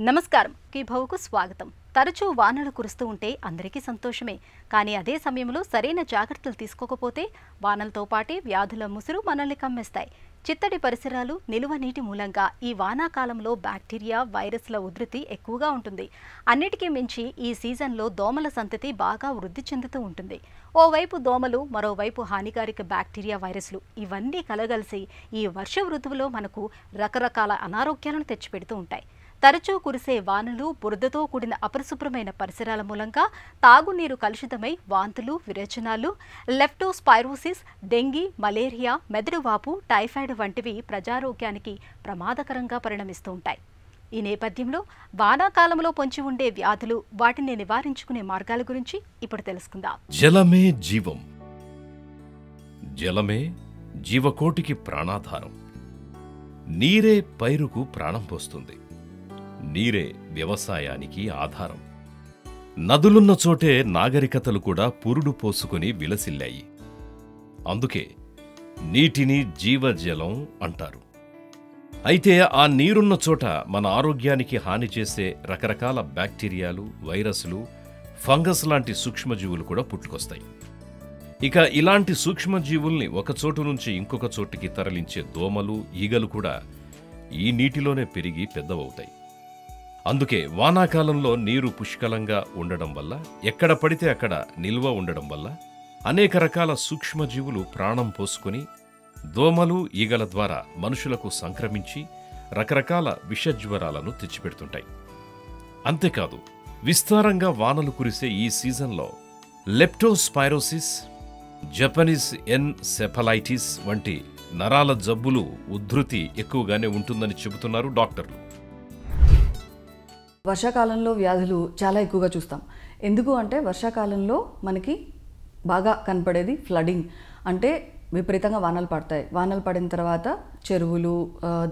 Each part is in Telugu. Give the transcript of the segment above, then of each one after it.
నమస్కారం కీభౌకు స్వాగతం. తరచూ వానలు కురుస్తూ ఉంటే అందరికీ సంతోషమే. కానీ అదే సమయంలో సరైన జాగ్రత్తలు తీసుకోకపోతే వానలతో పాటే వ్యాధుల ముసురు మనల్ని కమ్మేస్తాయి. చిత్తడి పరిసరాలు, నిలువ నీటి మూలంగా ఈ వానాకాలంలో బ్యాక్టీరియా, వైరస్ల ఉధృతి ఎక్కువగా ఉంటుంది. అన్నిటికీ మించి ఈ సీజన్లో దోమల సంతతి బాగా వృద్ధి చెందుతూ ఉంటుంది. ఓవైపు దోమలు, మరోవైపు హానికారక బ్యాక్టీరియా, వైరస్లు ఇవన్నీ కలగలిసి ఈ వర్ష ఋతువులో మనకు రకరకాల అనారోగ్యాలను తెచ్చిపెడుతూ ఉంటాయి. తరచూ కురిసే వానలు, బురదతో కూడిన అపరిశుభ్రమైన పరిసరాల మూలంగా తాగునీరు కలుషితమై వాంతులు, విరేచనాలు, లెప్టోస్పైరోసిస్, డెంగీ, మలేరియా, మెదడువాపు, టైఫాయిడ్ వంటివి ప్రజారోగ్యానికి ప్రమాదకరంగా పరిణమిస్తూ ఉంటాయి. ఈ నేపథ్యంలో వానాకాలంలో పొంచి ఉండే వ్యాధులు, వాటిని నివారించుకునే మార్గాల గురించి ఇప్పుడు తెలుసుకుందాం. జలమే జీవం. జలమే జీవకోటికి ప్రాణాధారం. నీరే పైరుకు ప్రాణం పోస్తుంది. నీరే వ్యవసాయానికి ఆధారం. నదులున్న చోటే నాగరికతలు కూడా పురుడు పోసుకుని విలసిల్లాయి. అందుకే నీటిని జీవజలం అంటారు. అయితే ఆ నీరున్న చోట మన ఆరోగ్యానికి హాని చేసే రకరకాల బ్యాక్టీరియాలు, వైరస్లు, ఫంగస్ లాంటి సూక్ష్మజీవులు కూడా పుట్టుకొస్తాయి. ఇక ఇలాంటి సూక్ష్మజీవుల్ని ఒక చోటు నుంచి ఇంకొక చోటికి తరలించే దోమలు, ఈగలు కూడా ఈ నీటిలోనే పెరిగి పెద్దవవుతాయి. అందుకే వానాకాలంలో నీరు పుష్కలంగా ఉండడం వల్ల, ఎక్కడ పడితే అక్కడ నిల్వ ఉండడం వల్ల అనేక రకాల సూక్ష్మజీవులు ప్రాణం పోసుకుని దోమలు, ఈగల ద్వారా మనుషులకు సంక్రమించి రకరకాల విషజ్వరాలను తెచ్చిపెడుతుంటాయి. అంతేకాదు, విస్తారంగా వానలు కురిసే ఈ సీజన్లో లెప్టోస్పైరోసిస్, జపనీస్ ఎన్సెఫలైటిస్ వంటి నరాల జబ్బులు ఉధృతి ఎక్కువగానే ఉంటుందని చెబుతున్నారు డాక్టర్లు. వర్షాకాలంలో వ్యాధులు చాలా ఎక్కువగా చూస్తాం. ఎందుకు అంటే వర్షాకాలంలో మనకి బాగా కనపడేది ఫ్లడింగ్. అంటే విపరీతంగా వానలు పడతాయి. వానలు పడిన తర్వాత చెరువులు,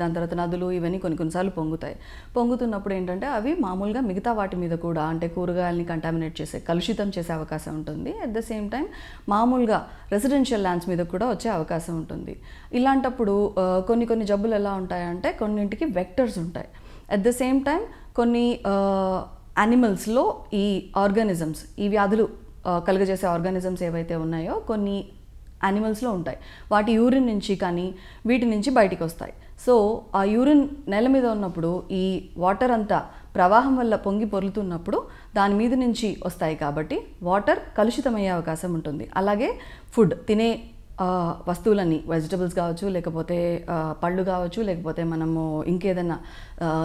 దాని తర్వాత నదులు ఇవన్నీ కొన్నిసార్లు పొంగుతాయి. పొంగుతున్నప్పుడు ఏంటంటే అవి మామూలుగా మిగతా వాటి మీద కూడా, అంటే కూరగాయలని కంటామినేట్ చేసే, కలుషితం చేసే అవకాశం ఉంటుంది. అట్ ద సేమ్ టైం మామూలుగా రెసిడెన్షియల్ ల్యాండ్స్ మీద కూడా వచ్చే అవకాశం ఉంటుంది. ఇలాంటప్పుడు కొన్ని జబ్బులు ఎలా ఉంటాయంటే కొన్నింటికి వెక్టర్స్ ఉంటాయి. అట్ ద సేమ్ టైం కొన్ని యానిమల్స్లో ఈ ఆర్గానిజమ్స్, ఈ వ్యాధులు కలుగజేసే ఆర్గానిజమ్స్ ఏవైతే ఉన్నాయో కొన్ని యానిమల్స్లో ఉంటాయి. వాటి యూరిన్ నుంచి కానీ వీటి నుంచి బయటికి వస్తాయి. సో ఆ యూరిన్ నేల మీద ఉన్నప్పుడు ఈ వాటర్ అంతా ప్రవాహం వల్ల పొంగి పొర్లుతున్నప్పుడు దాని మీద నుంచి వస్తాయి కాబట్టి వాటర్ కలుషితమయ్యే అవకాశం ఉంటుంది. అలాగే ఫుడ్, తినే వస్తువులన్నీ, వెజిటబుల్స్ కావచ్చు, లేకపోతే పళ్ళు కావచ్చు, లేకపోతే మనము ఇంకేదన్నా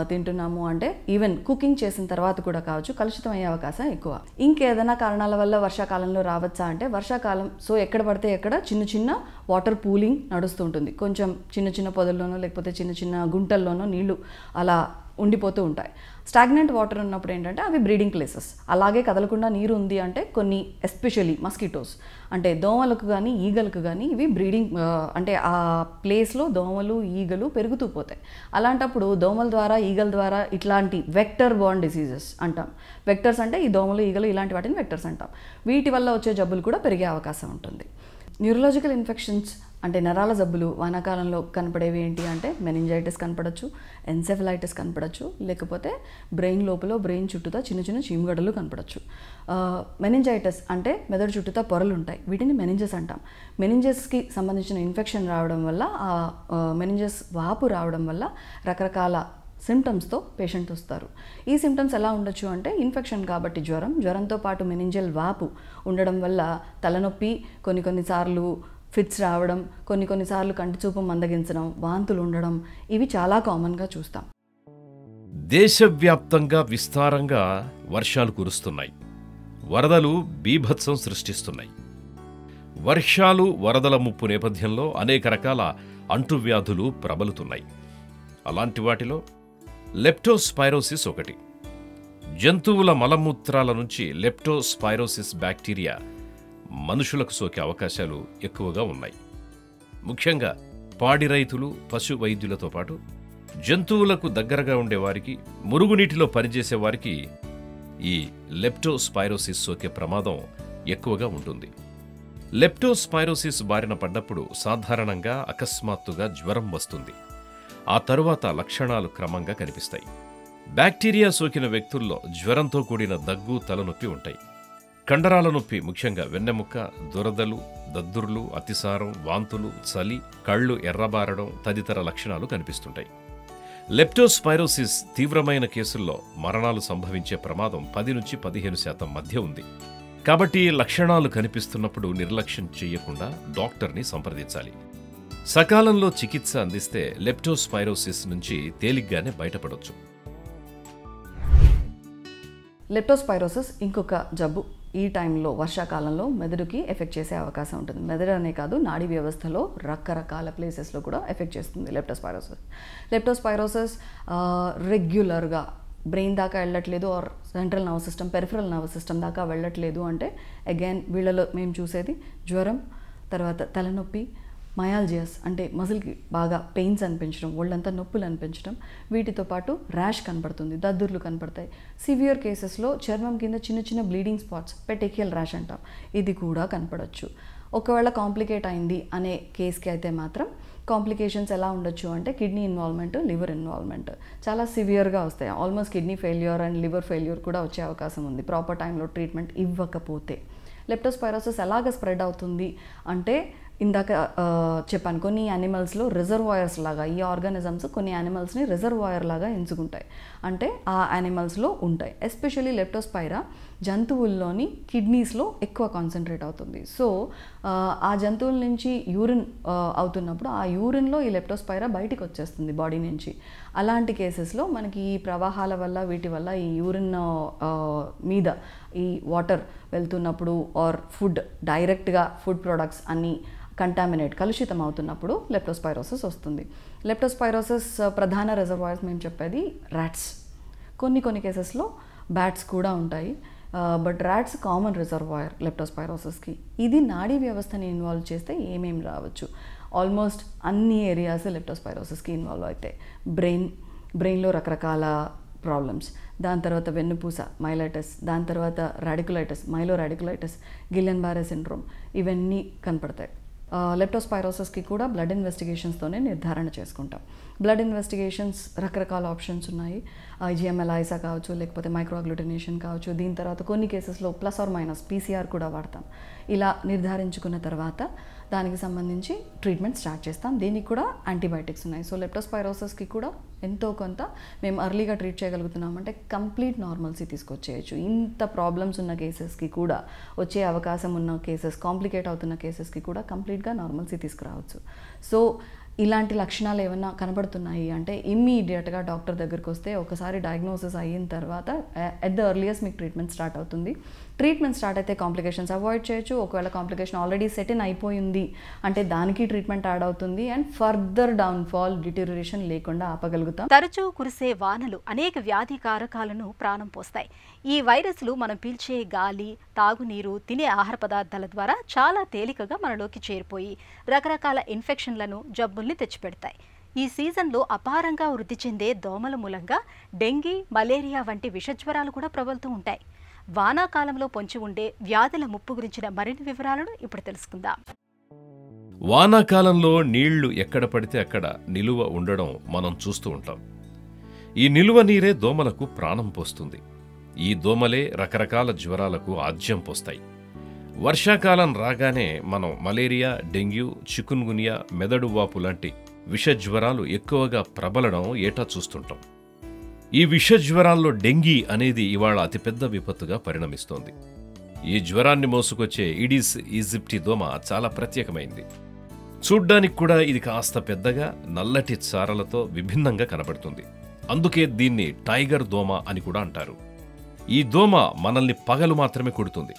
తింటున్నాము అంటే ఈవెన్ కుకింగ్ చేసిన తర్వాత కూడా కావచ్చు, కలుషితం అయ్యే అవకాశం ఎక్కువ. ఇంకేదైనా కారణాల వల్ల వర్షాకాలంలో రావచ్చా అంటే వర్షాకాలం సో ఎక్కడ పడితే ఎక్కడ చిన్న వాటర్ పూలింగ్ నడుస్తూ ఉంటుంది. కొంచెం చిన్న పొదల్లోనో లేకపోతే చిన్న గుంటల్లోనో నీళ్లు అలా ఉండిపోతూ ఉంటాయి. స్టాగ్నెంట్ వాటర్ ఉన్నప్పుడు ఏంటంటే అవి బ్రీడింగ్ ప్లేసెస్. అలాగే కదలకుండా నీరు ఉంది అంటే కొన్ని ఎస్పెషల్లీ మస్కిటోస్, అంటే దోమలకు కానీ ఈగలకు కానీ ఇవి బ్రీడింగ్, అంటే ఆ ప్లేస్లో దోమలు, ఈగలు పెరుగుతూ పోతాయి. అలాంటప్పుడు దోమల ద్వారా, ఈగల ద్వారా ఇట్లాంటి వెక్టర్ బోర్న్ డిసీజెస్ అంటాం. వెక్టర్స్ అంటే ఈ దోమలు, ఈగలు ఇలాంటి వాటిని వెక్టర్స్ అంటాం. వీటి వల్ల వచ్చే జబ్బులు కూడా పెరిగే అవకాశం ఉంటుంది. న్యూరలాజికల్ ఇన్ఫెక్షన్స్ అంటే నరాల జబ్బులు వానాకాలంలో కనపడేవి ఏంటి అంటే మెనింజైటిస్ కనపడచ్చు, ఎన్సెఫలైటిస్ కనపడచ్చు, లేకపోతే బ్రెయిన్ లోపల, బ్రెయిన్ చుట్టూతా చిన్న చీమగడ్డలు కనపడచ్చు. మెనింజైటిస్ అంటే మెదడు చుట్టూతా పొరలు ఉంటాయి. వీటిని మెనింజెస్ అంటాం. మెనింజెస్కి సంబంధించిన ఇన్ఫెక్షన్ రావడం వల్ల, ఆ మెనింజెస్ వాపు రావడం వల్ల రకరకాల సిమ్టమ్స్తో పేషెంట్ వస్తారు. ఈ సిమ్టమ్స్ ఎలా ఉండొచ్చు అంటే ఇన్ఫెక్షన్ కాబట్టి జ్వరంతో పాటు మెనింజల్ వాపు ఉండడం వల్ల తలనొప్పి, కొన్నిసార్లు ఫిట్స్ రావడం, కొన్నిసార్లు కంటి చూపు మందగించడం, వాంతులు ఉండడం, ఇవి చాలా కామన్గా చూస్తాం. దేశవ్యాప్తంగా విస్తారంగా వర్షాలు కురుస్తున్నాయి. వరదలు బీభత్సం సృష్టిస్తున్నాయి. వర్షాలు, వరదల ముప్పు నేపథ్యంలో అనేక రకాల అంటువ్యాధులు ప్రబలుతున్నాయి. అలాంటి వాటిలో లెప్టోస్పైరోసిస్ ఒకటి. జంతువుల మలమూత్రాల నుంచి లెప్టోస్పైరోసిస్ బ్యాక్టీరియా మనుషులకు సోకే అవకాశాలు ఎక్కువగా ఉన్నాయి. ముఖ్యంగా పాడి రైతులు, పశు వైద్యులతో పాటు జంతువులకు దగ్గరగా ఉండేవారికి, మురుగునీటిలో పనిచేసే వారికి ఈ లెప్టోస్పైరోసిస్ సోకే ప్రమాదం ఎక్కువగా ఉంటుంది. లెప్టోస్పైరోసిస్ బారిన పడ్డప్పుడు సాధారణంగా అకస్మాత్తుగా జ్వరం వస్తుంది. ఆ తరువాత లక్షణాలు క్రమంగా కనిపిస్తాయి. బ్యాక్టీరియా సోకిన వ్యక్తుల్లో జ్వరంతో కూడిన దగ్గు, తలనొప్పి ఉంటాయి. కండరాల నొప్పి, ముఖ్యంగా వెన్నెముక్క, దురదలు, దద్దుర్లు, అతిసారం, వాంతులు, చలి, కళ్ళు ఎర్రబారడం తదితర లక్షణాలు కనిపిస్తుంటాయి. లెప్టోస్పైరోసిస్ తీవ్రమైన కేసుల్లో మరణాలు సంభవించే ప్రమాదం 10 నుంచి 15% మధ్య ఉంది. కాబట్టి లక్షణాలు కనిపిస్తున్నప్పుడు నిర్లక్ష్యం చేయకుండా డాక్టర్ని సంప్రదించాలి. సకాలంలో చికిత్స అందిస్తే లెప్టోస్పైరోసిస్ నుంచి తేలిగ్గానే బయటపడొచ్చు. లెప్టోస్పైరోసిస్ ఇంకొక జబ్బు. ఈ టైంలో వర్షాకాలంలో మెదడుకి ఎఫెక్ట్ చేసే అవకాశం ఉంటుంది. మెదడు అనే కాదు, నాడీ వ్యవస్థలో రకరకాల ప్లేసెస్లో కూడా ఎఫెక్ట్ చేస్తుంది లెప్టోస్పైరోసిస్. లెప్టోస్పైరోసిస్ రెగ్యులర్గా బ్రెయిన్ దాకా వెళ్ళట్లేదు, or central nervous system, peripheral nervous system దాకా వెళ్ళట్లేదు అంటే అగైన్ వీళ్ళలో మేము చూసేది జ్వరం, తర్వాత తలనొప్పి, మయాల్జియాస్ అంటే మజిల్కి బాగా పెయిన్స్ అనిపించడం, ఒళ్ళంతా నొప్పులు అనిపించడం, వీటితో పాటు ర్యాష్ కనపడుతుంది, దద్దుర్లు కనపడతాయి. సివియర్ కేసెస్లో చర్మం కింద చిన్న చిన్న బ్లీడింగ్ స్పాట్స్, పెటెకియల్ ర్యాష్ అంటాం, ఇది కూడా కనపడవచ్చు. ఒకవేళ కాంప్లికేట్ అయింది అనే కేసుకి అయితే మాత్రం కాంప్లికేషన్స్ ఎలా ఉండొచ్చు అంటే కిడ్నీ ఇన్వాల్వ్మెంట్, లివర్ ఇన్వాల్వ్మెంట్ చాలా సివియర్గా వస్తాయి. Almost kidney failure and liver failure కూడా వచ్చే అవకాశం ఉంది ప్రాపర్ టైంలో ట్రీట్మెంట్ ఇవ్వకపోతే. లెప్టోస్పైరోసిస్ ఎలాగ స్ప్రెడ్ అవుతుంది అంటే ఇందాక చెప్పాను, కొన్ని యానిమల్స్లో రిజర్వాయర్స్ లాగా, ఈ ఆర్గానిజమ్స్ కొన్ని యానిమల్స్ని రిజర్వాయర్ లాగా ఎంచుకుంటాయి, అంటే ఆ యానిమల్స్లో ఉంటాయి. ఎస్పెషల్లీ లెప్టోస్పైరా జంతువుల్లోని కిడ్నీస్లో ఎక్కువ కాన్సన్ట్రేట్ అవుతుంది. సో ఆ జంతువుల నుంచి యూరిన్ అవుతున్నప్పుడు ఆ యూరిన్లో ఈ లెప్టోస్పైరా బయటికి వచ్చేస్తుంది బాడీ నుంచి. అలాంటి కేసెస్లో మనకి ఈ ప్రవాహాల వల్ల, వీటి వల్ల ఈ యూరిన్ మీద ఈ వాటర్ వెళ్తున్నప్పుడు ఆర్ ఫుడ్ డైరెక్ట్గా ఫుడ్ ప్రొడక్ట్స్ అన్నీ కలుషితం అవుతున్నప్పుడు లెప్టోస్పైరోసిస్ వస్తుంది. లెప్టోస్పైరోసిస్ ప్రధాన రిజర్వాయర్స్ మేము చెప్పేది ర్యాట్స్, కొన్ని కేసెస్లో బ్యాట్స్ కూడా ఉంటాయి. బట్ ర్యాట్స్ కామన్ రిజర్వాయర్ లెప్టోస్పైరోసిస్కి. ఇది నాడీ వ్యవస్థని ఇన్వాల్వ్ చేస్తే ఏమేమి రావచ్చు, ఆల్మోస్ట్ అన్ని ఏరియాస్ లెప్టోస్పైరోసిస్కి ఇన్వాల్వ్ అవుతాయి. బ్రెయిన్లో రకరకాల ప్రాబ్లమ్స్, దాని తర్వాత వెన్నుపూస మైలైటిస్, దాని తర్వాత రాడికులైటిస్, మైలో రాడికులైటిస్, గిల్లెన్ బారే సిండ్రోమ్, ఇవన్నీ కనపడతాయి. లెప్టోస్పైరోసిస్కి కూడా బ్లడ్ ఇన్వెస్టిగేషన్స్తోనే నిర్ధారణ చేసుకుంటాం. బ్లడ్ ఇన్వెస్టిగేషన్స్ రకరకాల ఆప్షన్స్ ఉన్నాయి. IgM ఎలైసా కావచ్చు, లేకపోతే మైక్రోఅగ్లూటినేషన్ కావచ్చు. దీని తర్వాత కొన్ని కేసెస్లో ప్లస్ ఆర్ మైనస్ PCR కూడా వాడతాం. ఇలా నిర్ధారించుకున్న తర్వాత దానికి సంబంధించి ట్రీట్మెంట్ స్టార్ట్ చేస్తాం. దీనికి కూడా యాంటీబయాటిక్స్ ఉన్నాయి. సో లెప్టోస్పైరోసిస్కి కూడా ఎంతో కొంత మేము అర్లీగా ట్రీట్ చేయగలుగుతున్నామంటే కంప్లీట్ నార్మల్సీ తీసుకొచ్చేయచ్చు. ఇంత ప్రాబ్లమ్స్ ఉన్న కేసెస్కి కూడా, వచ్చే అవకాశం ఉన్న కేసెస్, కాంప్లికేట్ అవుతున్న కేసెస్కి కూడా కంప్లీట్గా నార్మల్సీ తీసుకురావచ్చు. సో ఇలాంటి లక్షణాలు ఏమైనా కనబడుతున్నాయి అంటే ఇమ్మీడియట్గా డాక్టర్ దగ్గరికి వస్తే, ఒకసారి డయాగ్నోసిస్ అయిన తర్వాత ఎట్ ద ఎర్లియస్ట్ మీకు ట్రీట్మెంట్ స్టార్ట్ అవుతుంది. ట్రీట్మెంట్ స్టార్ట్ అయితే కాంప్లికేషన్స్ అవాయిడ్ చేయొచ్చు. ఒకవేళ కాంప్లికేషన్ ఆల్రెడీ సెట్ ఇన్ అయిపోయింది అంటే దానికి ట్రీట్మెంట్ యాడ్ అవుతుంది అండ్ ఫర్దర్ డౌన్ఫాల్, డిటెరియేషన్ లేకుండా ఆపగలుగుతాం. తరచూ కురిసే వానలు అనేక వ్యాధి కారకాలను ప్రాణం పోస్తాయి. ఈ వైరస్లు మనం పీల్చే గాలి, తాగునీరు, తినే ఆహార పదార్థాల ద్వారా చాలా తేలికగా మనలోకి చేరిపోయి రకరకాల ఇన్ఫెక్షన్లను, జబ్బుల్ని తెచ్చిపెడతాయి. ఈ సీజన్లో అపారంగా వృద్ధి చెందే దోమల మూలంగా డెంగీ, మలేరియా వంటి విషజ్వరాలు కూడా ప్రబలుతూ ఉంటాయి. వానాకాలంలో పొంచి ఉండే వ్యాధుల ముప్పు గురించిన మరిన్ని వివరాలను ఇప్పుడు తెలుసుకుందాం. వానాకాలంలో నీళ్లు ఎక్కడ పడితే అక్కడ నిలువ ఉండడం మనం చూస్తూ ఉంటాం. ఈ నిలువ నీరే దోమలకు ప్రాణం పోస్తుంది. ఈ దోమలే రకరకాల జ్వరాలకు ఆజ్యం పోస్తాయి. వర్షాకాలం రాగానే మనం మలేరియా, డెంగ్యూ, చికున్గున్యా, మెదడు వాపు లాంటి విషజ్వరాలు ఎక్కువగా ప్రబలడం ఏటా చూస్తుంటాం. ఈ విషజ్వరాల్లో డెంగీ అనేది ఇవాళ అతిపెద్ద విపత్తుగా పరిణమిస్తోంది. ఈ జ్వరాన్ని మోసుకొచ్చే ఈడిస్ ఈజిప్టి దోమ చాలా ప్రత్యేకమైంది. చూడ్డానికి కూడా ఇది కాస్త పెద్దగా, నల్లటి చారలతో విభిన్నంగా కనబడుతుంది. అందుకే దీన్ని టైగర్ దోమ అని కూడా అంటారు. ఈ దోమ మనల్ని పగలు మాత్రమే కుడుతుంది.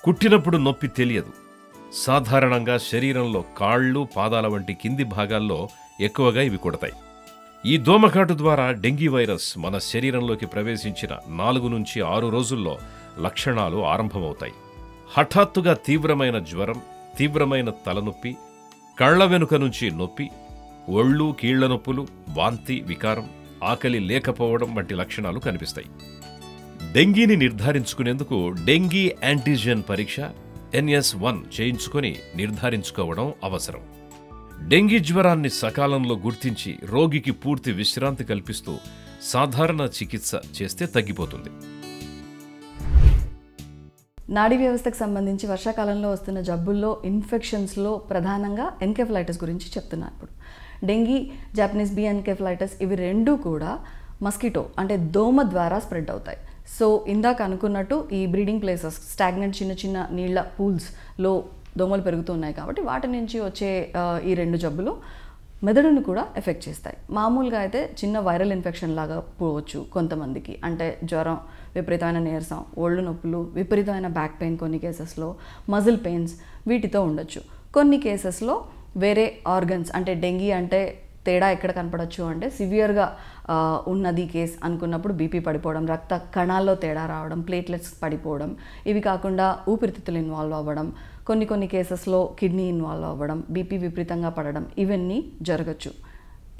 కుట్టినప్పుడు నొప్పి తెలియదు. సాధారణంగా శరీరంలో కాళ్ళు, పాదాల వంటి కింది భాగాల్లో ఎక్కువగా ఇవి కుడతాయి. ఈ దోమకాటు ద్వారా డెంగీ వైరస్ మన శరీరంలోకి ప్రవేశించిన 4 నుంచి 6 రోజుల్లో లక్షణాలు ఆరంభమవుతాయి. హఠాత్తుగా తీవ్రమైన జ్వరం, తీవ్రమైన తలనొప్పి, కళ్ల వెనుక నుంచి నొప్పి, ఒళ్ళు, కీళ్ల నొప్పులు, వాంతి, వికారం, ఆకలి లేకపోవడం వంటి లక్షణాలు కనిపిస్తాయి. డెంగీని నిర్ధారించుకునేందుకు డెంగీ యాంటీజెన్ పరీక్ష NS1 చేయించుకొని నిర్ధారించుకోవడం అవసరం. డెంగీ జ్వరాన్ని సకాలంలో గుర్తించి రోగికి పూర్తి విశ్రాంతి కల్పిస్తూ సాధారణ చికిత్స చేస్తే తగ్గిపోతుంది. నాడీ వ్యవస్థకు సంబంధించి వర్షాకాలంలో వస్తున్న జబ్బుల్లో ఇన్ఫెక్షన్స్లో ప్రధానంగా ఎన్కెఫలైటిస్ గురించి చెప్తున్నాను. ఇప్పుడు డెంగీ, జాపనీస్ బీ ఎన్కెఫలైటిస్ ఇవి రెండూ కూడా మస్కిటో అంటే దోమ ద్వారా స్ప్రెడ్ అవుతాయి. సో ఇందాక అనుకున్నట్టు ఈ బ్రీడింగ్ ప్లేసెస్ స్టాగ్నెంట్ చిన్న చిన్న నీళ్ళ పూల్స్లో దోమలు పెరుగుతున్నాయి కాబట్టి వాటి నుంచి వచ్చే ఈ రెండు జబ్బులు మెదడును కూడా ఎఫెక్ట్ చేస్తాయి. మామూలుగా అయితే చిన్న వైరల్ ఇన్ఫెక్షన్ లాగా పోవచ్చు కొంతమందికి, అంటే జ్వరం, విపరీతమైన నీరసం, ఒళ్ళు నొప్పులు, విపరీతమైన బ్యాక్ పెయిన్ కొన్ని కేసెస్లో, మజిల్ పెయిన్స్ వీటితో ఉండొచ్చు. కొన్ని కేసెస్లో వేరే ఆర్గన్స్ అంటే డెంగీ అంటే తేడా ఎక్కడ కనపడవచ్చు అంటే సివియర్గా ఉన్నది కేస్ అనుకున్నప్పుడు బీపీ పడిపోవడం, రక్త కణాల్లో తేడా రావడం, ప్లేట్లెట్స్ పడిపోవడం, ఇవి కాకుండా ఊపిరితిత్తులు ఇన్వాల్వ్ అవ్వడం, కొన్ని కేసెస్లో కిడ్నీ ఇన్వాల్వ్ అవ్వడం, బీపీ విపరీతంగా పడడం ఇవన్నీ జరగచ్చు.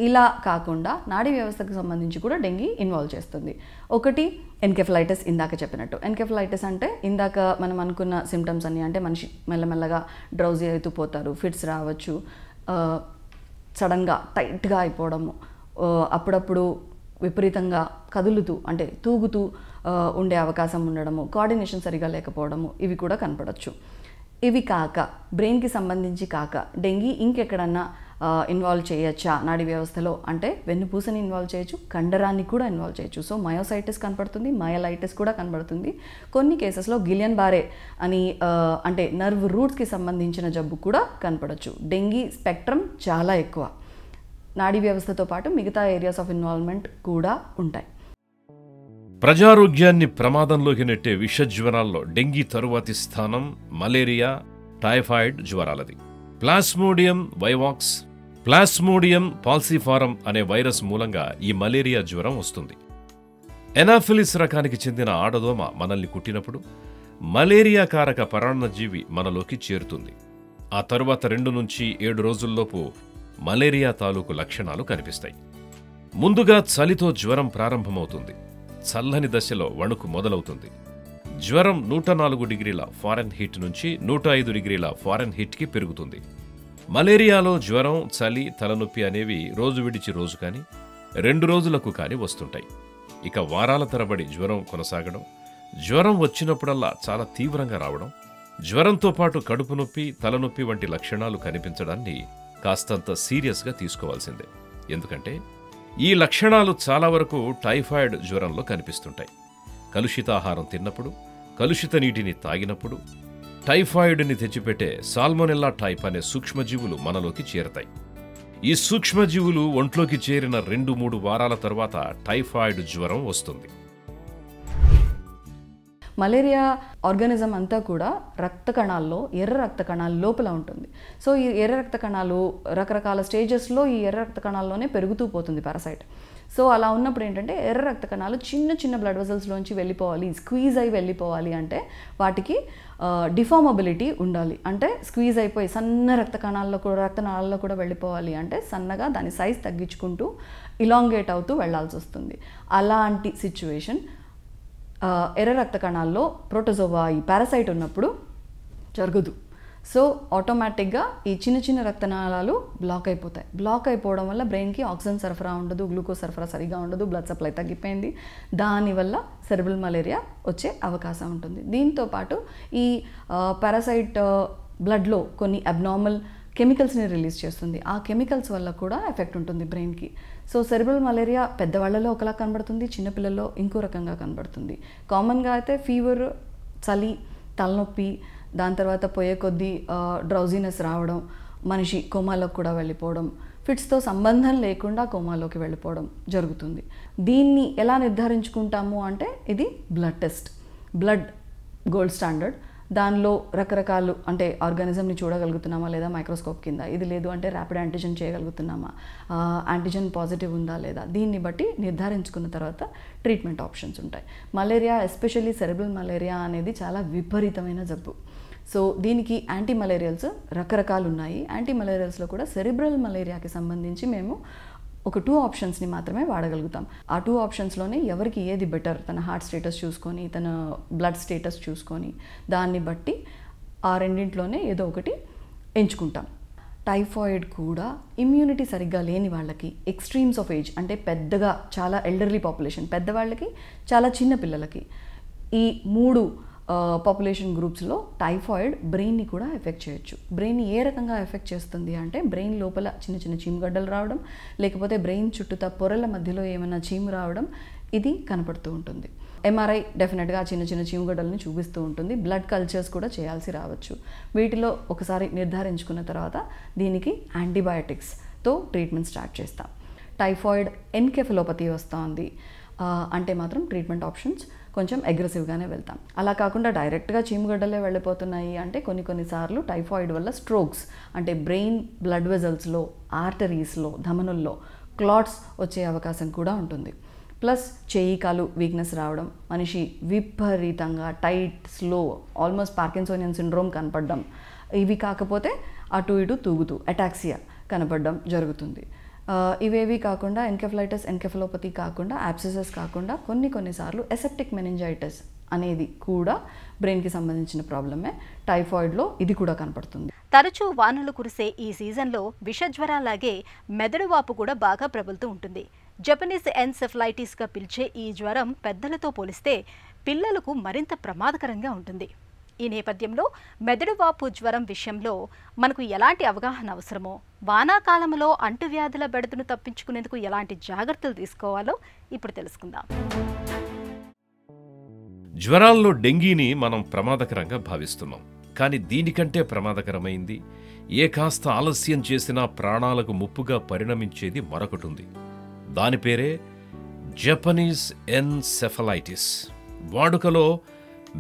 ఇలా కాకుండా నాడీ వ్యవస్థకు సంబంధించి కూడా డెంగీ ఇన్వాల్వ్ చేస్తుంది. ఒకటి ఎన్కెఫలైటిస్, ఇందాక చెప్పినట్టు. ఎన్కెఫలైటిస్ అంటే ఇందాక మనం అనుకున్న సిమ్టమ్స్ అన్నీ, అంటే మనిషి మెల్లమెల్లగా డ్రౌజీ అవుతూ పోతారు, ఫిట్స్ రావచ్చు, సడన్గా టైట్గా అయిపోవడము, అప్పుడప్పుడు విపరీతంగా కదులుతూ అంటే తూగుతూ ఉండే అవకాశం ఉండడము, కోఆర్డినేషన్ సరిగా లేకపోవడము ఇవి కూడా కనపడవచ్చు. ఇవి కాక బ్రెయిన్కి సంబంధించి కాక డెంగీ ఇంకెక్కడన్నా ఇన్వాల్వ్ చేయొచ్చా నాడీ వ్యవస్థలో అంటే వెన్నుపూసని ఇన్వాల్వ్ చేయొచ్చు, కండరాన్ని కూడా ఇన్వాల్వ్ చేయొచ్చు. సో మయోసైటిస్ కనపడుతుంది, మయలైటిస్ కూడా కనపడుతుంది. కొన్ని కేసెస్లో గిలియన్ బారే అని అంటే నర్వ్ రూట్స్కి సంబంధించిన జబ్బు కూడా కనపడవచ్చు. డెంగీ స్పెక్ట్రమ్ చాలా ఎక్కువ. నాడీ వ్యవస్థతో పాటు మిగతా ఏరియాస్ ఆఫ్ ఇన్వాల్వ్మెంట్ కూడా ఉంటాయి. ప్రజారోగ్యాన్ని ప్రమాదంలోకి నెట్టే విషజ్వరాల్లో డెంగీ తరువాతి స్థానం మలేరియా, టైఫాయిడ్ జ్వరాలది. ప్లాస్మోడియం వైవాక్స్, ప్లాస్మోడియం పాల్సిఫారం అనే వైరస్ మూలంగా ఈ మలేరియా జ్వరం వస్తుంది. ఎనాఫిలిస్ రకానికి చెందిన ఆడదోమ మనల్ని కుట్టినప్పుడు మలేరియా కారక పరాన్నజీవి మనలోకి చేరుతుంది. ఆ తరువాత 2 నుంచి 7 రోజుల్లోపు మలేరియా తాలూకు లక్షణాలు కనిపిస్తాయి. ముందుగా చలితో జ్వరం ప్రారంభమవుతుంది. చల్లని దశలో వణుకు మొదలవుతుంది. జ్వరం 104 డిగ్రీల ఫారెన్హీట్ నుంచి 105 డిగ్రీల ఫారెన్హీట్కి పెరుగుతుంది. మలేరియాలో జ్వరం, చలి, తలనొప్పి అనేవి రోజు విడిచి రోజు కానీ 2 రోజులకు కానీ వస్తుంటాయి. ఇక వారాల తరబడి జ్వరం కొనసాగడం, జ్వరం వచ్చినప్పుడల్లా చాలా తీవ్రంగా రావడం, జ్వరంతో పాటు కడుపు నొప్పి, తలనొప్పి వంటి లక్షణాలు కనిపించడాన్ని కాస్తంత సీరియస్గా తీసుకోవాల్సిందే. ఎందుకంటే ఈ లక్షణాలు చాలా వరకు టైఫాయిడ్ జ్వరంలో కనిపిస్తుంటాయి. కలుషితాహారం తిన్నప్పుడు, కలుషిత నీటిని తాగినప్పుడు టైఫాయిడ్ని తెచ్చిపెట్టే సాల్మొనెల్లా టైప్ అనే సూక్ష్మజీవులు మనలోకి చేరతాయి. ఈ సూక్ష్మజీవులు ఒంట్లోకి చేరిన 2-3 వారాల తర్వాత టైఫాయిడ్ జ్వరం వస్తుంది. మలేరియా ఆర్గానిజం అంతా కూడా రక్త కణాల్లో, ఎర్ర రక్త కణాల లోపల ఉంటుంది. సో ఈ ఎర్ర రక్త కణాలు రకరకాల స్టేజెస్లో ఈ ఎర్ర రక్త కణాల్లోనే పెరుగుతూ పోతుంది పారాసైట్. సో అలా ఉన్నప్పుడు ఏంటంటే ఎర్ర రక్త కణాలు చిన్న చిన్న బ్లడ్ వెజల్స్లోంచి వెళ్ళిపోవాలి, స్క్వీజ్ అయి వెళ్ళిపోవాలి అంటే వాటికి డిఫార్మబిలిటీ ఉండాలి. అంటే స్క్వీజ్ అయిపోయి సన్న రక్త నాళాల్లో కూడా వెళ్ళిపోవాలి అంటే సన్నగా దాని సైజ్ తగ్గించుకుంటూ ఇలాంగేట్ అవుతూ వెళ్లాల్సి వస్తుంది. అలాంటి సిచ్యువేషన్ ఎర్ర రక్త కణాల్లో ప్రోటోజోవా ఈ పారాసైట్ ఉన్నప్పుడు జరగదు. సో ఆటోమేటిక్గా ఈ చిన్న చిన్న రక్తనాళాలు బ్లాక్ అయిపోతాయి. బ్లాక్ అయిపోవడం వల్ల బ్రెయిన్కి ఆక్సిజన్ సరఫరా ఉండదు, గ్లూకోజ్ సరఫరా సరిగా ఉండదు, బ్లడ్ సప్లై తగ్గిపోయింది. దానివల్ల సెరెబ్రల్ మలేరియా వచ్చే అవకాశం ఉంటుంది. దీంతోపాటు ఈ పారాసైట్ బ్లడ్లో కొన్ని అబ్నార్మల్ కెమికల్స్ని రిలీజ్ చేస్తుంది. ఆ కెమికల్స్ వల్ల కూడా ఎఫెక్ట్ ఉంటుంది బ్రెయిన్కి. సో సెరెబ్రల్ మలేరియా పెద్దవాళ్లలో ఒకలా కనబడుతుంది, చిన్నపిల్లల్లో ఇంకో రకంగా కనబడుతుంది. కామన్గా అయితే ఫీవర్, చలి, తలనొప్పి, దాని తర్వాత పోయే కొద్దీ డ్రౌజీనెస్ రావడం, మనిషి కోమాలోకి కూడా వెళ్ళిపోవడం, ఫిట్స్తో సంబంధం లేకుండా కోమాలోకి వెళ్ళిపోవడం జరుగుతుంది. దీన్ని ఎలా నిర్ధారించుకుంటాము అంటే ఇది blood test. Blood gold standard. దానిలో రకరకాలు అంటే ఆర్గానిజంని చూడగలుగుతున్నామా లేదా మైక్రోస్కోప్ కింద, ఇది లేదు అంటే ర్యాపిడ్ యాంటిజెన్ చేయగలుగుతున్నామా, యాంటిజెన్ పాజిటివ్ ఉందా లేదా, దీన్ని బట్టి నిర్ధారించుకున్న తర్వాత ట్రీట్మెంట్ ఆప్షన్స్ ఉంటాయి. మలేరియా, ఎస్పెషల్లీ సెరెబ్రల్ మలేరియా అనేది చాలా విపరీతమైన జబ్బు. సో దీనికి యాంటీ మలేరియల్స్ రకరకాలు ఉన్నాయి. యాంటీ మలేరియల్స్లో కూడా సెరెబ్రల్ మలేరియాకి సంబంధించి మేము ఒక 2 ఆప్షన్స్ని మాత్రమే వాడగలుగుతాం. ఆ 2 ఆప్షన్స్లోనే ఎవరికి ఏది బెటర్, తన హార్ట్ స్టేటస్ చూసుకొని, తన బ్లడ్ స్టేటస్ చూసుకొని, దాన్ని బట్టి ఆ రెండింటిలోనే ఏదో ఒకటి ఎంచుకుంటాం. టైఫాయిడ్ కూడా ఇమ్యూనిటీ సరిగ్గా లేని వాళ్ళకి, ఎక్స్ట్రీమ్స్ ఆఫ్ ఏజ్ అంటే పెద్దగా చాలా ఎల్డర్లీ పాపులేషన్, పెద్దవాళ్ళకి, చాలా చిన్న పిల్లలకి, ఈ 3 పాపులేషన్ గ్రూప్స్లో టైఫాయిడ్ బ్రెయిన్ని కూడా ఎఫెక్ట్ చేయొచ్చు. బ్రెయిన్ని ఏ రకంగా ఎఫెక్ట్ చేస్తుంది అంటే బ్రెయిన్ లోపల చిన్న చిన్న చీమగడ్డలు రావడం, లేకపోతే బ్రెయిన్ చుట్టూతా పొరల మధ్యలో ఏమైనా చీము రావడం, ఇది కనపడుతూ ఉంటుంది. ఎంఆర్ఐ డెఫినెట్గా చిన్న చిన్న చీమగడ్డల్ని చూపిస్తూ ఉంటుంది. బ్లడ్ కల్చర్స్ కూడా చేయాల్సి రావచ్చు. వీటిలో ఒకసారి నిర్ధారించుకున్న తర్వాత దీనికి యాంటీబయాటిక్స్తో ట్రీట్మెంట్ స్టార్ట్ చేస్తాం. టైఫాయిడ్ ఎన్కెఫలోపతి వస్తుంది అంటే మాత్రం ట్రీట్మెంట్ ఆప్షన్స్ కొంచెం అగ్రెసివ్గానే వెళ్తాం. అలా కాకుండా డైరెక్ట్గా చీమగడ్డలే వెళ్ళిపోతున్నాయి అంటే కొన్నిసార్లు టైఫాయిడ్ వల్ల స్ట్రోక్స్ అంటే బ్రెయిన్ బ్లడ్ వెజల్స్లో, ఆర్టరీస్లో, ధమనుల్లో క్లాట్స్ వచ్చే అవకాశం కూడా ఉంటుంది. ప్లస్ చేయి కాలు వీక్నెస్ రావడం, మనిషి విపరీతంగా tight, slow, almost Parkinsonian syndrome కనపడడం, ఇవి కాకపోతే అటు ఇటు తూగుతూ అటాక్సియా కనపడడం జరుగుతుంది. ఇవేవి కాకుండా ఎన్కెఫలైటిస్, ఎన్కెఫలోపతి కాకుండా, యాబ్సెసెస్ కాకుండా కొన్నిసార్లు ఎసెప్టిక్ మెనింజైటిస్ అనేది కూడా బ్రెయిన్కి సంబంధించిన ప్రాబ్లమే. టైఫాయిడ్లో ఇది కూడా కనపడుతుంది. తరచూ వానలు కురిసే ఈ సీజన్లో విషజ్వరాలాగే మెదడు వాపు కూడా బాగా ప్రబలుతూ ఉంటుంది. జపనీస్ ఎన్సెఫలైటిస్గా పిలిచే ఈ జ్వరం పెద్దలతో పోలిస్తే పిల్లలకు మరింత ప్రమాదకరంగా ఉంటుంది. ఈ నేపథ్యంలో మెదడువాపు జ్వరం విషయంలో మనకు ఎలాంటి అవగాహన అవసరమో, వానాకాలంలో అంటువ్యాధుల బెడదను తప్పించుకునేందుకు ఎలాంటి జాగ్రత్తలు తీసుకోవాలో ఇప్పుడు తెలుసుకుందాం. జ్వరాల్లో డెంగీని మనం ప్రమాదకరంగా భావిస్తున్నాం. కానీ దీనికంటే ప్రమాదకరమైంది, ఏ కాస్త ఆలస్యం చేసినా ప్రాణాలకు ముప్పుగా పరిణమించేది మరొకటి ఉంది. దాని పేరే జపనీస్ ఎన్సెఫలైటిస్. వాడుకలో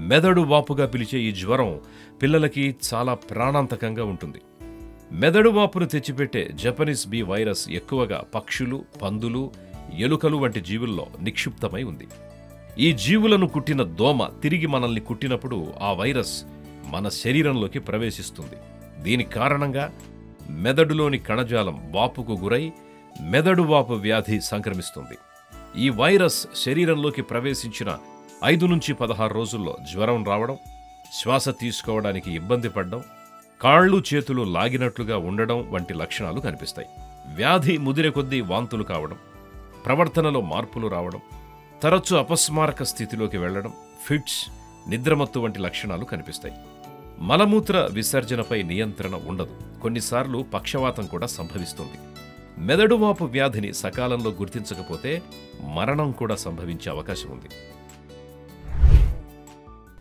మెదడు వాపుగా పిలిచే ఈ జ్వరం పిల్లలకి చాలా ప్రాణాంతకంగా ఉంటుంది. మెదడు వాపును తెచ్చిపెట్టే జపనీస్ బి వైరస్ ఎక్కువగా పక్షులు, పందులు, ఎలుకలు వంటి జీవుల్లో నిక్షిప్తమై ఉంది. ఈ జీవులను కుట్టిన దోమ తిరిగి మనల్ని కుట్టినప్పుడు ఆ వైరస్ మన శరీరంలోకి ప్రవేశిస్తుంది. దీని కారణంగా మెదడులోని కణజాలం వాపుకు గురై మెదడు వాపు వ్యాధి సంక్రమిస్తుంది. ఈ వైరస్ శరీరంలోకి ప్రవేశించిన 5 నుంచి 16 రోజుల్లో జ్వరం రావడం, శ్వాస తీసుకోవడానికి ఇబ్బంది పడడం, కాళ్ళు చేతులు లాగినట్లుగా ఉండడం వంటి లక్షణాలు కనిపిస్తాయి. వ్యాధి ముదిరే కొద్దీ వాంతులు కావడం, ప్రవర్తనలో మార్పులు రావడం, తరచూ అపస్మారక స్థితిలోకి వెళ్లడం, ఫిట్స్, నిద్రమత్తు వంటి లక్షణాలు కనిపిస్తాయి. మలమూత్ర విసర్జనపై నియంత్రణ ఉండదు. కొన్నిసార్లు పక్షవాతం కూడా సంభవిస్తుంది. మెదడువాపు వ్యాధిని సకాలంలో గుర్తించకపోతే మరణం కూడా సంభవించే అవకాశం ఉంది.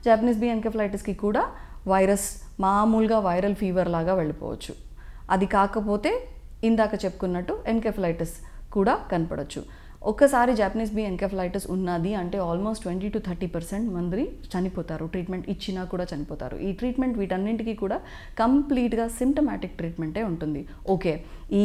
జాపనీస్ బి ఎన్కెఫలైటిస్కి కూడా వైరస్ మామూలుగా వైరల్ ఫీవర్ లాగా వెళ్ళిపోవచ్చు. అది కాకపోతే ఇందాక చెప్పుకున్నట్టు ఎన్కెఫలైటిస్ కూడా కనపడవచ్చు. ఒక్కసారి జాపనీస్ బి ఎన్కెఫలైటిస్ ఉన్నది అంటే ఆల్మోస్ట్ 20 to 30% మంది చనిపోతారు. ట్రీట్మెంట్ ఇచ్చినా కూడా చనిపోతారు. ఈ ట్రీట్మెంట్ వీటన్నింటికి కూడా కంప్లీట్గా సిమ్టమాటిక్ ట్రీట్మెంటే ఉంటుంది. ఓకే, ఈ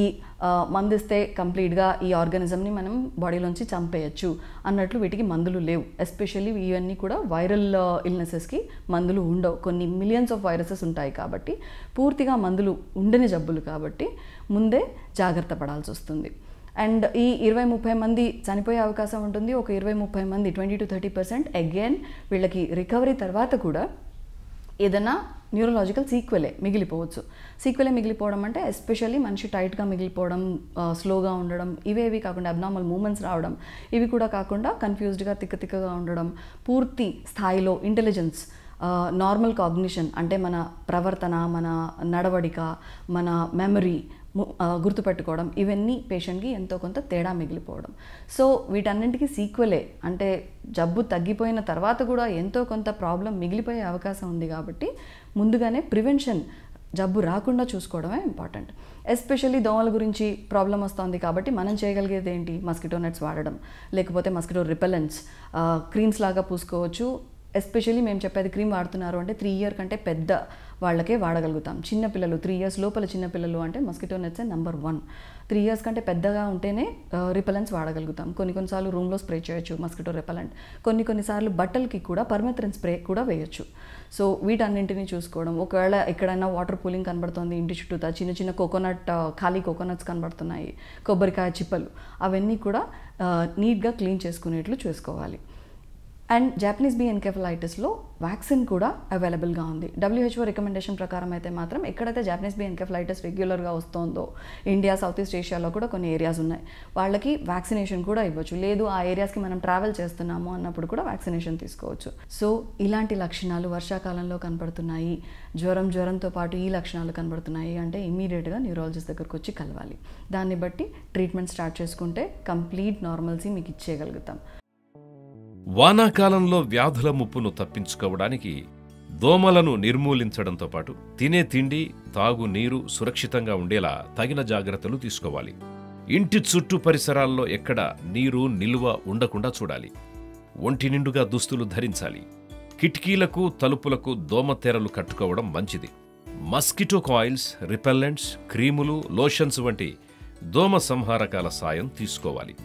మందిస్తే కంప్లీట్గా ఈ ఆర్గానిజంని మనం బాడీలోంచి చంపేయచ్చు అన్నట్లు వీటికి మందులు లేవు. ఎస్పెషల్లీ ఇవన్నీ కూడా వైరల్ ఇల్నెసెస్కి మందులు ఉండవు. కొన్ని మిలియన్స్ ఆఫ్ వైరసెస్ ఉంటాయి కాబట్టి, పూర్తిగా మందులు ఉండని జబ్బులు కాబట్టి ముందే జాగ్రత్త పడాల్సి వస్తుంది. అండ్ ఈ 20-30 మంది చనిపోయే అవకాశం ఉంటుంది. ఒక 20-30 మంది 20 to 30% అగైన్ వీళ్ళకి రికవరీ తర్వాత కూడా ఏదైనా న్యూరలాజికల్ సీక్వెలే మిగిలిపోవచ్చు. సీక్వెలే మిగిలిపోవడం అంటే ఎస్పెషల్లీ మనిషి టైట్గా మిగిలిపోవడం, స్లోగా ఉండడం, ఇవేవి కాకుండా అబ్నార్మల్ మూమెంట్స్ రావడం, ఇవి కూడా కాకుండా కన్ఫ్యూజ్డ్గా తిక్కగా ఉండడం, పూర్తి స్థాయిలో ఇంటెలిజెన్స్, నార్మల్ కాగ్నిషన్ అంటే మన ప్రవర్తన, మన నడవడిక, మన మెమరీ, గుర్తుపెట్టుకోవడం, ఇవన్నీ పేషెంట్కి ఎంతో కొంత తేడా మిగిలిపోవడం. సో వీటన్నింటికి సీక్వెలే అంటే జబ్బు తగ్గిపోయిన తర్వాత కూడా ఎంతో కొంత ప్రాబ్లం మిగిలిపోయే అవకాశం ఉంది. కాబట్టి ముందుగానే ప్రివెన్షన్, జబ్బు రాకుండా చూసుకోవడమే ఇంపార్టెంట్. ఎస్పెషల్లీ దోమల గురించి ప్రాబ్లం వస్తుంది కాబట్టి మనం చేయగలిగేది ఏంటి? మస్కిటో నెట్స్ వాడడం, లేకపోతే మస్కిటో రిపెలెంట్స్ క్రీమ్స్ లాగా పూసుకోవచ్చు. ఎస్పెషల్లీ మేము చెప్పేది క్రీమ్ వాడుతున్నారు అంటే 3 years కంటే పెద్ద వాళ్ళకే వాడగలుగుతాం. చిన్నపిల్లలు 3 years లోపల చిన్నపిల్లలు అంటే మస్కిటో నెట్సే నెంబర్ 1. 3 years కంటే పెద్దగా ఉంటేనే రిపెలెంట్స్ వాడగలుగుతాం. కొన్నిసార్లు రూమ్లో స్ప్రే చేయొచ్చు మస్కిటో రిపెలెంట్. కొన్నిసార్లు బట్టలకి కూడా పర్మెథ్రిన్ స్ప్రే కూడా వేయొచ్చు. సో వీటన్నింటినీ చూసుకోవడం. ఒకవేళ ఎక్కడైనా వాటర్ పూలింగ్ కనబడుతుంది ఇంటి చుట్టూతా, చిన్న చిన్న కోకోనట్, ఖాళీ కోకోనట్స్ కనబడుతున్నాయి, కొబ్బరికాయ చిప్పలు, అవన్నీ కూడా నీట్గా క్లీన్ చేసుకునేట్లు చూసుకోవాలి. అండ్ జాపనీస్ బీ ఎన్కెఫలైటిస్లో వ్యాక్సిన్ కూడా అవైలబుల్గా ఉంది. WHO రికమెండేషన్ ప్రకారం అయితే మాత్రం ఎక్కడైతే జాపనీస్ బీ ఎన్కెఫలైటిస్ రెగ్యులర్గా వస్తుందో, ఇండియా, సౌత్ ఈస్ట్ ఏషియాలో కూడా కొన్ని ఏరియాస్ ఉన్నాయి, వాళ్ళకి వ్యాక్సినేషన్ కూడా ఇవ్వచ్చు. లేదు ఆ ఏరియాస్కి మనం ట్రావెల్ చేస్తున్నాము అన్నప్పుడు కూడా వ్యాక్సినేషన్ తీసుకోవచ్చు. సో ఇలాంటి లక్షణాలు వర్షాకాలంలో కనపడుతున్నాయి, జ్వరంతో పాటు ఈ లక్షణాలు కనబడుతున్నాయి అంటే ఇమీడియట్గా న్యూరాలజిస్ట్ దగ్గరకు వచ్చి కలవాలి. దాన్ని బట్టి ట్రీట్మెంట్ స్టార్ట్ చేసుకుంటే కంప్లీట్ నార్మల్సీ మీకు ఇచ్చేయగలుగుతాం. వానాకాలంలో వ్యాధుల ముప్పును తప్పించుకోవడానికి దోమలను నిర్మూలించడంతో పాటు తినే తిండి, తాగు నీరు సురక్షితంగా ఉండేలా తగిన జాగ్రత్తలు తీసుకోవాలి. ఇంటి చుట్టూ పరిసరాల్లో ఎక్కడ నీరు నిల్వ ఉండకుండా చూడాలి. ఒంటి నిండుగా దుస్తులు ధరించాలి. కిటికీలకు, తలుపులకు దోమతెరలు కట్టుకోవడం మంచిది. మస్కిటో కాయిల్స్, రిపెల్లెంట్స్, క్రీములు, లోషన్స్ వంటి దోమ సంహారకాల సాయం తీసుకోవాలి.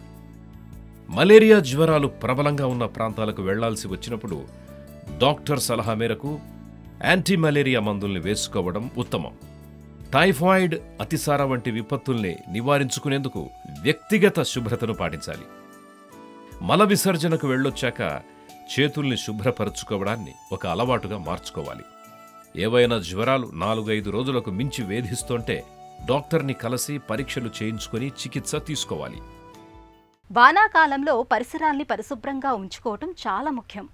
మలేరియా జ్వరాలు ప్రబలంగా ఉన్న ప్రాంతాలకు వెళ్లాల్సి వచ్చినప్పుడు డాక్టర్ సలహా మేరకు యాంటీ మలేరియా మందుల్ని వేసుకోవడం ఉత్తమం. టైఫాయిడ్, అతిసార వంటి విపత్తుల్ని నివారించుకునేందుకు వ్యక్తిగత శుభ్రతను పాటించాలి. మల విసర్జనకు వెళ్ళొచ్చాక చేతుల్ని శుభ్రపరుచుకోవడాన్ని ఒక అలవాటుగా మార్చుకోవాలి. ఏవైనా జ్వరాలు 4-5 రోజులకు మించి వేధిస్తుంటే డాక్టర్ని కలిసి పరీక్షలు చేయించుకొని చికిత్స తీసుకోవాలి. వానాకాలంలో పరిసరాల్ని పరిశుభ్రంగా ఉంచుకోవటం చాలా ముఖ్యం.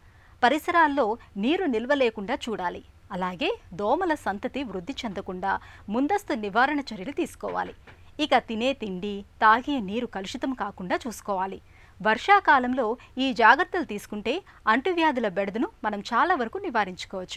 పరిసరాల్లో నీరు నిల్వ లేకుండా చూడాలి. అలాగే దోమల సంతతి వృద్ధి చెందకుండా ముందస్తు నివారణ చర్యలు తీసుకోవాలి. ఇక తినే తిండి, తాగే నీరు కలుషితం కాకుండా చూసుకోవాలి. వర్షాకాలంలో ఈ జాగ్రత్తలు తీసుకుంటే అంటువ్యాధుల బెడదను మనం చాలా వరకు నివారించుకోవచ్చు.